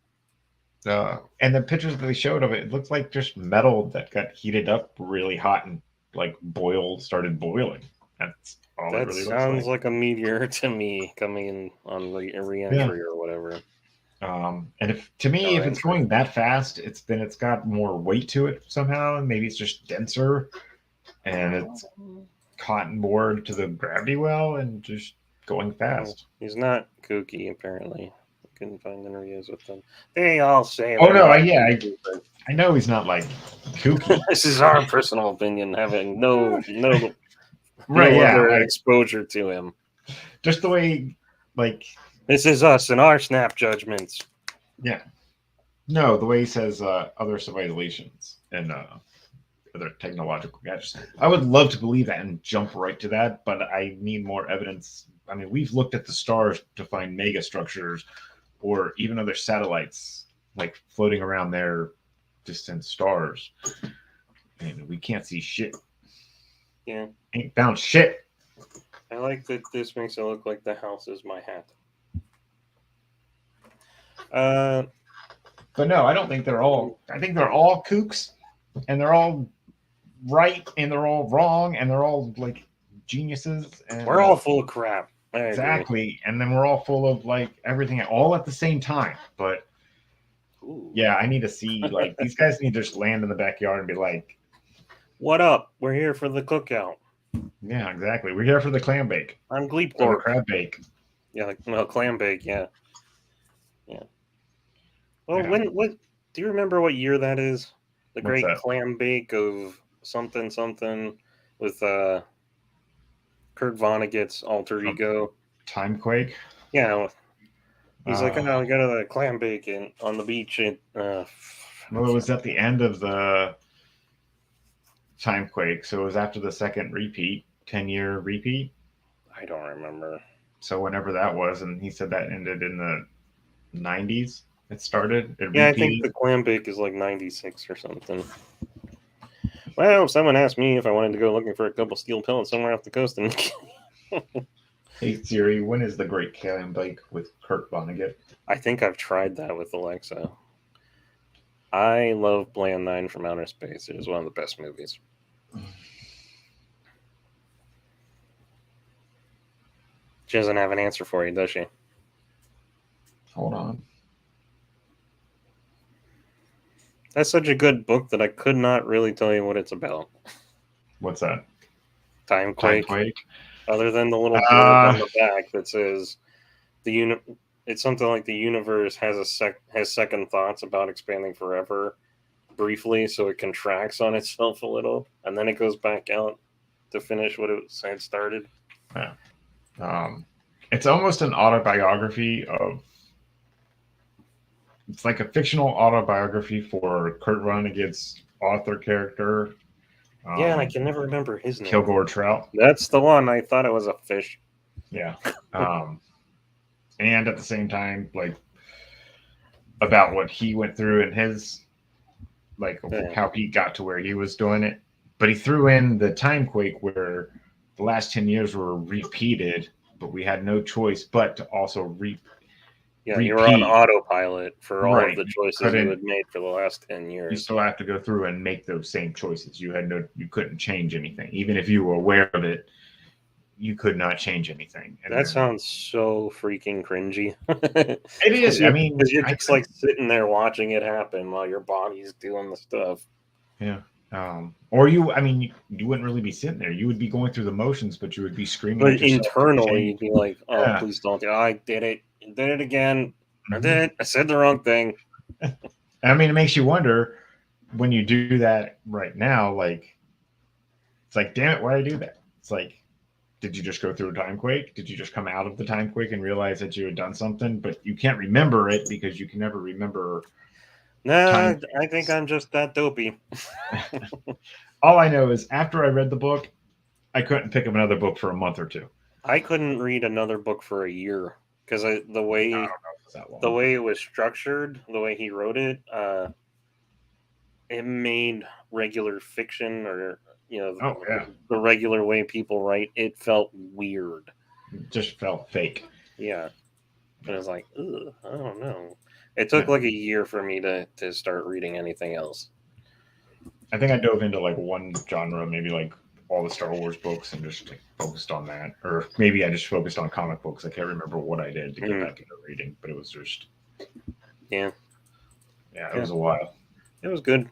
And the pictures that they showed of it looked like just metal that got heated up really hot and like started boiling. That's all it That really looks sounds like. like a meteor to me coming in on Yeah. re-entry or whatever. And if to me, Or if it's entry. going that fast, it's got more weight to it somehow, and maybe it's just denser and it's caught and bored to the gravity well and just going fast. He's not kooky, apparently. I couldn't find interviews with them. They all say Oh they're no, not yeah, kooky, but I know he's not like kooky. this is our personal opinion, having no Right, yeah, other like exposure to him. just the way, like, This is us and our snap judgments. yeah, no, the way he says other civilizations and other technological gadgets. I would love to believe that and jump right to that, but I need more evidence. I mean, we've looked at the stars to find mega structures or even other satellites like floating around their distant stars, and we can't see shit. Yeah. Ain't found shit. I like that this makes it look like the house is my hat. But no, I don't think they're all. I think they're all kooks, and they're all right, and they're all wrong, and they're all like geniuses. And We're all full of crap. I agree. exactly, and then we're all full of like everything all at the same time. But Ooh. yeah, I need to see like these guys need to just land in the backyard and be like, What up? We're here for the cookout. yeah, exactly. We're here for the clam bake I'm or the Gleepglorp. crab bake. Yeah, like, no, clam bake, yeah. Yeah. Well, Yeah. what do you remember what year that is? The What's great that? clam bake of something with Kurt Vonnegut's alter ego. Timequake. Yeah, he's like, Uh, oh, we got a clam bake on the beach. And well, it was at the end of the Timequake, so it was after the second repeat, 10-year repeat. I don't remember. So whenever that was, and he said that ended in the 90s. It started. It Yeah, I think repeated. the clam bake is like 96 or something. Well, if someone asked me if I wanted to go looking for a couple steel pellets somewhere off the coast, and Hey Siri, when is the Great Clam Bake with Kurt Vonnegut? I think I've tried that with Alexa. I love Plan 9 from Outer Space. It is one of the best movies. She doesn't have an answer for you, does she? Hold on. That's such a good book that I could not really tell you what it's about. What's that? Timequake. Timequake. Other than the little blurb on the back that says it's something like the universe has has second thoughts about expanding forever briefly, so it contracts on itself a little, and then it goes back out to finish what it had started. Yeah. It's almost an autobiography of. It's like a fictional autobiography for Kurt Vonnegut's author character. Yeah, and I can never remember his name. Kilgore Trout. That's the one. I thought it was a fish. Yeah. And at the same time, like about what he went through in his, like how he got to where he was doing it. But he threw in the Timequake where the last 10 years were repeated, but we had no choice but to also repeat. You were on autopilot for all of the choices you had made for the last 10 years. You still have to go through and make those same choices. You couldn't change anything. Even if you were aware of it, you could not change anything. And that sounds so freaking cringy. It is. I mean, because you're just like sitting there watching it happen while your body's doing the stuff. Yeah. Or you wouldn't really be sitting there. You would be going through the motions, but you would be screaming. But internally, you'd be like, "Oh, yeah. Please don't! I did it! Did it again! Mm-hmm. I did it! I said the wrong thing." I mean, it makes you wonder when you do that right now. Like, it's like, damn it, why did I do that? It's like, did you just go through a Timequake? Did you just come out of the Timequake and realize that you had done something, but you can't remember it because you can never remember? No, I think I'm just that dopey. All I know is after I read the book, I couldn't pick up another book for a month or two. I couldn't read another book for a year because the way it was structured, the way he wrote it, it made regular fiction or the regular way people write, it felt weird. It just felt fake. Yeah. But I was like, ugh, I don't know. It took like a year for me to start reading anything else. I think I dove into like one genre, maybe like all the Star Wars books, and just like focused on that. Or maybe I just focused on comic books. I can't remember what I did to get back into reading, but it was just yeah, it was a while. It was good.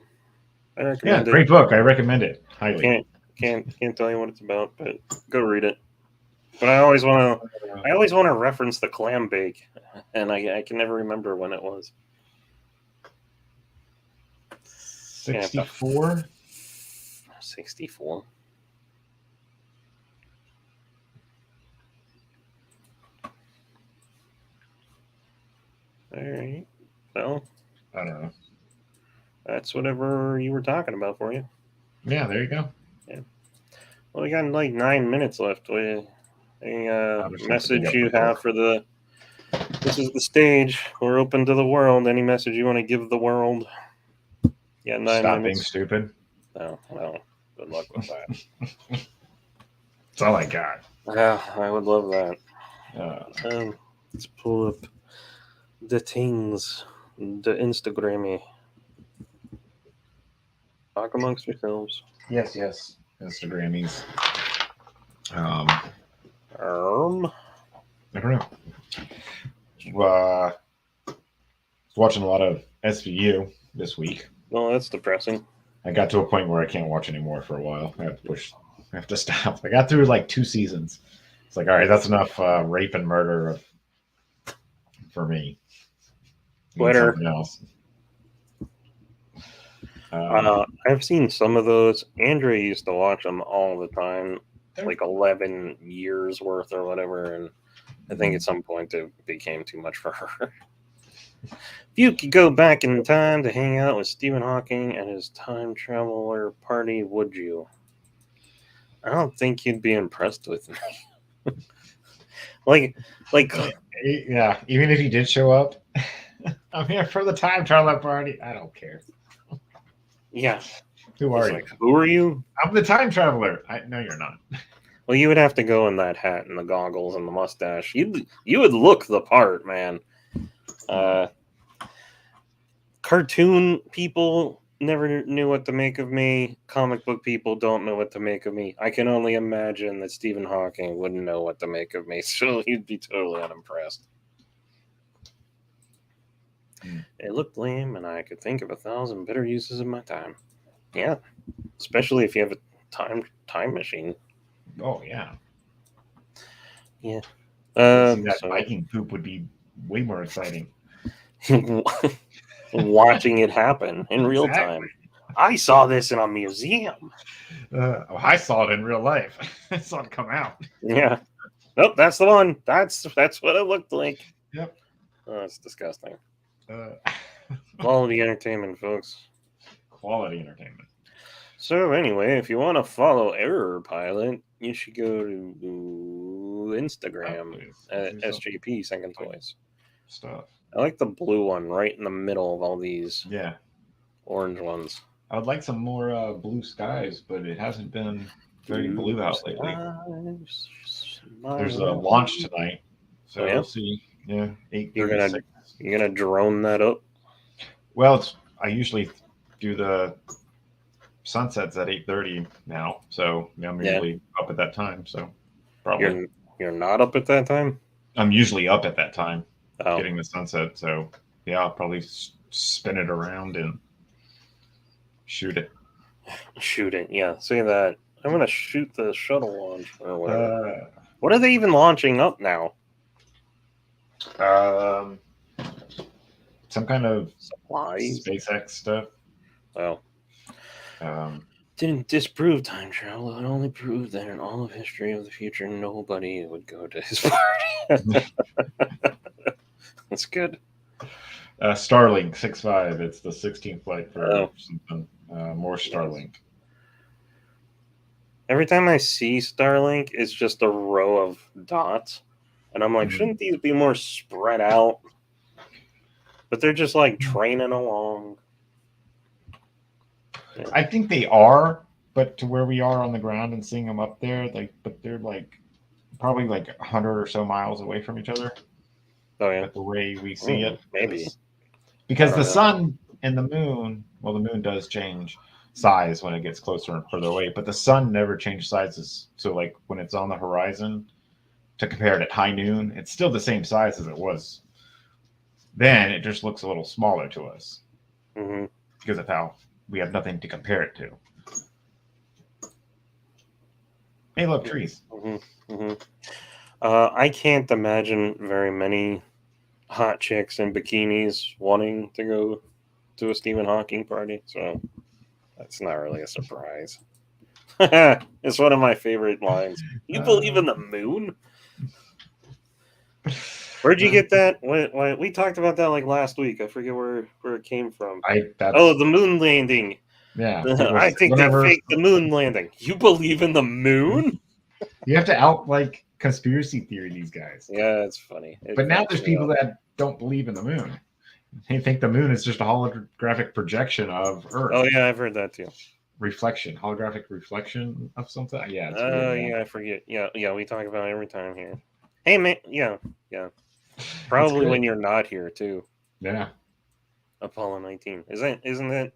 I recommend it. Great book. I recommend it highly. Can't tell you what it's about, but go read it. But I always want to reference the clam bake, and I can never remember when it was. 64? 64. All right. Well, I don't know. That's whatever you were talking about for you. Yeah, there you go. Yeah. Well, we got like 9 minutes left. A message you have for the... This is the stage. We're open to the world. Any message you want to give the world? Yeah, 9 Stop minutes. being stupid. No, well, good luck with that. That's all I got. Yeah, I would love that. Let's pull up the things, the Instagrammy. Talk amongst yourselves. Yes. Instagrammies. I don't know. Watching a lot of SVU this week. Well, that's depressing. I got to a point where I can't watch anymore for a while. I have to stop. I got through like 2 seasons. It's like, all right, that's enough rape and murder for me. Twitter. Something else. I've seen some of those. Andrea used to watch them all the time, like 11 years worth or whatever, and I think at some point it became too much for her. If you could go back in time to hang out with Stephen Hawking and his time traveler party, would you? I don't think you'd be impressed with me. like, yeah, even if he did show up, I'm here for the time traveler party. I don't care. Yeah. Who are you? Like, who are you? I'm the time traveler. No, you're not. Well, you would have to go in that hat and the goggles and the mustache. You would look the part, man. Cartoon people never knew what to make of me. Comic book people don't know what to make of me. I can only imagine that Stephen Hawking wouldn't know what to make of me, so he'd be totally unimpressed. It looked lame, and I could think of 1,000 better uses of my time. Yeah, especially if you have a time machine. Oh yeah. Yeah. That Viking poop would be way more exciting. Watching it happen in real time. I saw this in a museum. I saw it in real life. I saw it come out. Yeah. Nope, that's the one. That's what it looked like. Yep. Oh, it's disgusting. Quality entertainment, folks. Quality entertainment. So anyway, if you want to follow Error Pilot, you should go to Instagram at SJP Second Toys. Stuff. I like the blue one right in the middle of all these orange ones. I would like some more blue skies, but it hasn't been very blue out lately. There's a launch tonight, so we'll see. Yeah, 8:36. You're gonna drone that up? Well, I usually do the sunsets at 8:30 now, so I'm usually up at that time. So probably you're not up at that time. I'm usually up at that time, getting the sunset. So I'll probably spin it around and shoot it. Shoot it, yeah. Say that. I'm gonna shoot the shuttle launch or whatever. What are they even launching up now? Some kind of supplies, SpaceX stuff. Well, didn't disprove time travel. It only proved that in all of history of the future, nobody would go to his party. That's good. Starlink 6.5. It's the 16th flight for something. More Starlink. Every time I see Starlink, it's just a row of dots. And I'm like, shouldn't these be more spread out? But they're just like training along. Yeah. I think they are, but to where we are on the ground and seeing them up there, but they're like probably like 100 or so miles away from each other. Oh yeah, But the way we see it maybe. is I because don't the know. sun and the moon, well, the moon does change size when it gets closer and further away, but the sun never changes sizes. So, like when it's on the horizon, to compare it at high noon, it's still the same size as it was then. It just looks a little smaller to us Hmm. because of how we have nothing to compare it to. Hey, look, trees. Hmm. Hmm. I can't imagine very many hot chicks in bikinis wanting to go to a Stephen Hawking party, so that's not really a surprise. It's one of my favorite lines. You believe Uh, in the moon? Where'd you get that? We talked about that like last week. I forget where it came from. Oh, that's the moon landing. yeah. People I think they whenever faked the moon landing. You believe in the moon? you have to out like conspiracy theory these guys. Yeah, it's funny. It But now cracks there's me people up. that don't believe in the moon. They think the moon is just a holographic projection of Oh Earth. yeah, I've heard that too. Reflection, holographic reflection of something. Yeah, it's weird, man. Yeah, I forget. Yeah, yeah, we talk about it every time here. Hey man, yeah, yeah. It's Probably great. when you're not here too. Yeah, Apollo 19. Isn't that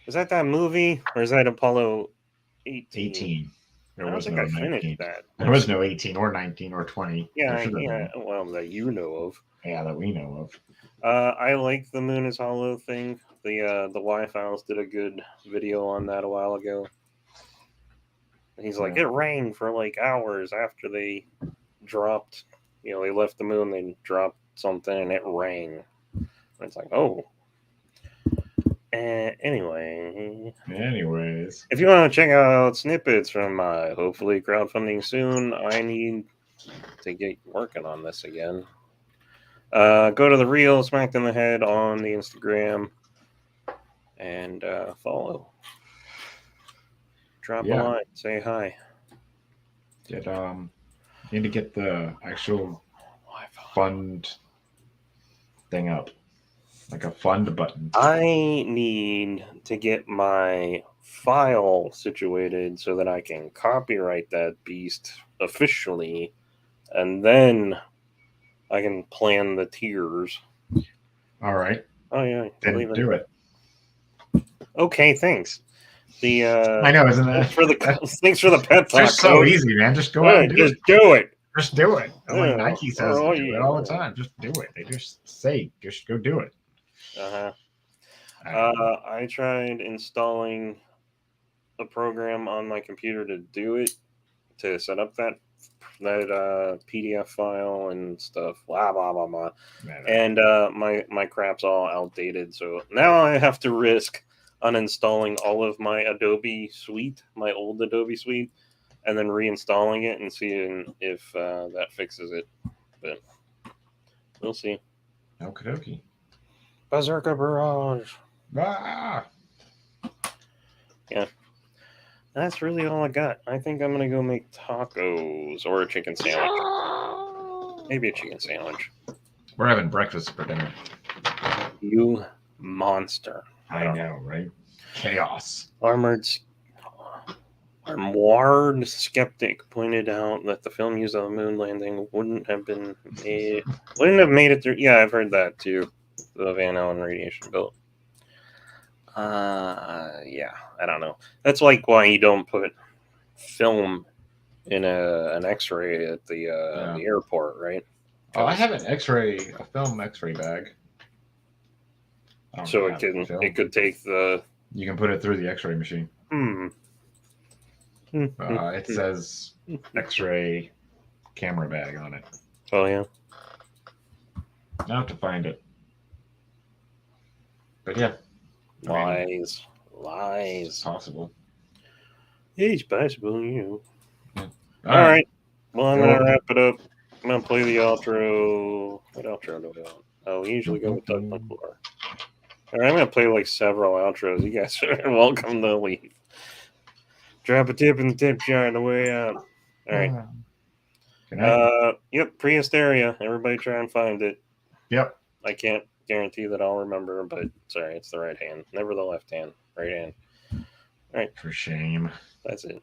is that movie or is that Apollo 18? 18. There I don't was think no I finished 19. that. There was That's no 18 or 19 or 20. There yeah, should have yeah. been. Well, that you know of. Yeah, that we know of. I like the moon is hollow thing. The Y Files did a good video on that a while ago. He's like, Yeah. it rained for like hours after they dropped. You know, they left the moon, they dropped something, and it rained. And it's like, oh. Anyway, Anyways, if you want to check out snippets from my hopefully crowdfunding soon, I need to get working on this again. Go to the real Smacked in the Head on the Instagram and follow. Drop a yeah, line, say hi. get need to get the actual Wi-Fi. fund thing up, like a fund button. I need to get my file situated so that I can copyright that beast officially, and then I can plan the tiers. All right, Oh yeah, then leave it. do it. Okay, thanks. The I know, isn't that thanks for the pep it's just talk, so coach. easy, man? Just go out and do Just it. do it. Just do it. And like Yeah. Nike says to Oh do it all the yeah. time. Just do it. They just say, just go do it. Uh-huh. I don't know. I tried installing a program on my computer to do it, to set up that PDF file and stuff. Blah blah blah blah. And my crap's all outdated, so now I have to risk uninstalling all of my Adobe Suite, my old Adobe Suite, and then reinstalling it and seeing if that fixes it. But we'll see. Okie dokie. Berserker Barrage. Ah, Yeah. That's really all I got. I think I'm gonna go make tacos or a chicken sandwich. Maybe a chicken sandwich. we're having breakfast for dinner. You monster. I know, right? Chaos. Armored skeptic pointed out that the film used on the moon landing wouldn't have made it through. Yeah, I've heard that too. The Van Allen radiation belt. Yeah, I don't know. That's like why you don't put film in an X-ray at the airport, right? Oh, I have an a film X-ray bag. So it could take the. You can put it through the X-ray machine. Hmm. It says X-ray camera bag on it. Oh yeah. I have to find it. But yeah, Lies. it's possible. It's possible, you. All right. Well, I'm Go gonna on. wrap it up. I'm gonna play the outro. What outro do we want? Oh, we usually go with Doug McClure. All right, I'm gonna play like several outros. You guys are welcome to leave. Drop a tip in the tip jar on the way out. All right. Good night. Yep, Prehysteria. Everybody try and find it. Yep. I can't guarantee that I'll remember, but sorry, it's the right hand. Never the left hand. Right hand. All right. For shame. That's it.